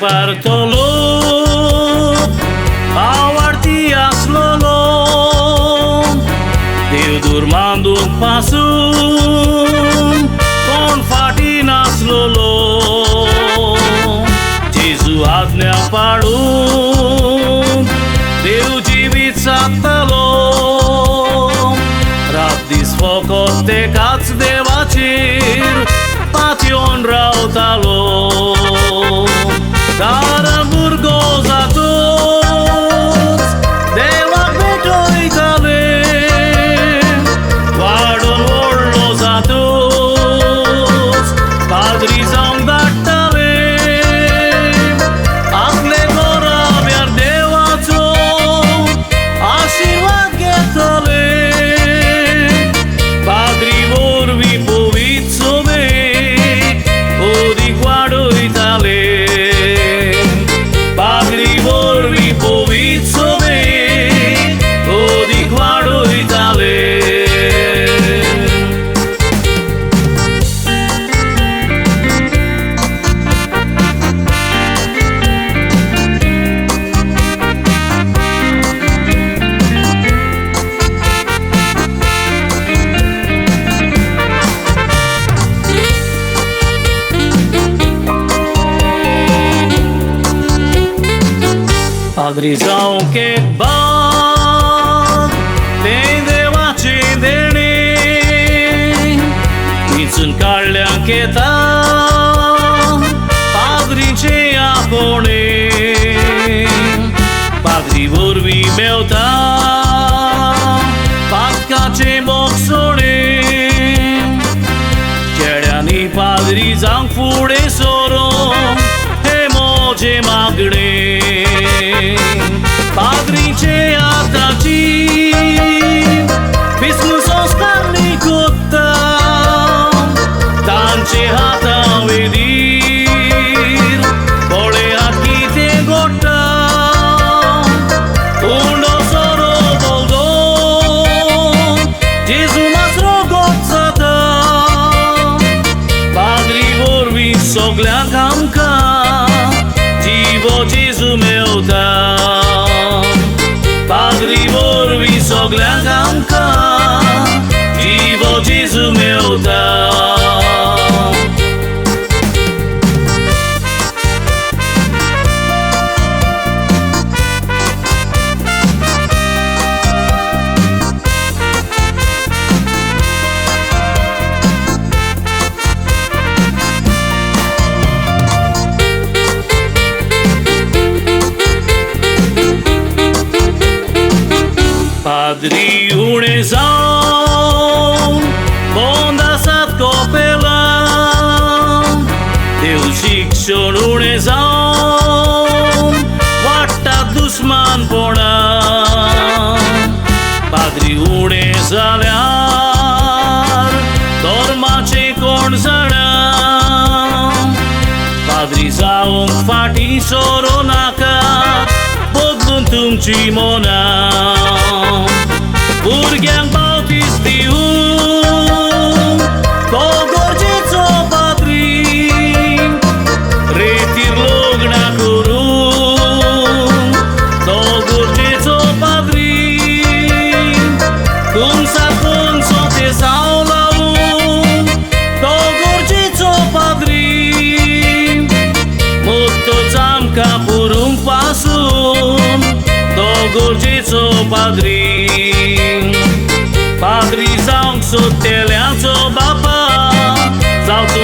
parto-lo, awartias lolo, Deus durmando passum, con fatinas lolo, Jesus adnea parum, Deus jivit sattalo, Rabdis focote cats devacir, Pation rautalo, Dar burgos a toți, de la betoi tale, Guardon orlos a toți, Padri zang dattale, Acle gora verdevațo, Așirvat ghetale, Padri vorbi povitso me, Odi guardoi tale, Padri vorbi povitso me, Odi guardoi tale. Padrizão que bag, tem de acendere, Ințin calea încheta, Padri ce apone, Padri vorbi meu ta, Patca ce boxone, Cereani padri zang fure soro, Emoje magre, Padri ce atraci, Visnu soscarni cotta, Tance hata vedir, Bole hatki te gotta, Uno soro boldo, Jesu masro gotsata, Padri vorbi soglea camca, Jivo Jesu meu ta, Padri vorbi soglea camca, Jivo Jesu meu ta. Padri une zaun, bonda sat copelan, Deus शिक्षण une zaun, vatta dushman pona, Padri une zalear, dormace con zara, Padri zaun fati soronaka, Bodlun tumci mona, Burghiang bautistium, Cogorgițo Padri, Retir logna curum, Cogorgițo Padri, Cum sa conso te saulam, Cogorgițo Padri, Mutto zamca purum pasum, Cogorgițo Padri, Padri zang soteleanțo bapa, Zau tu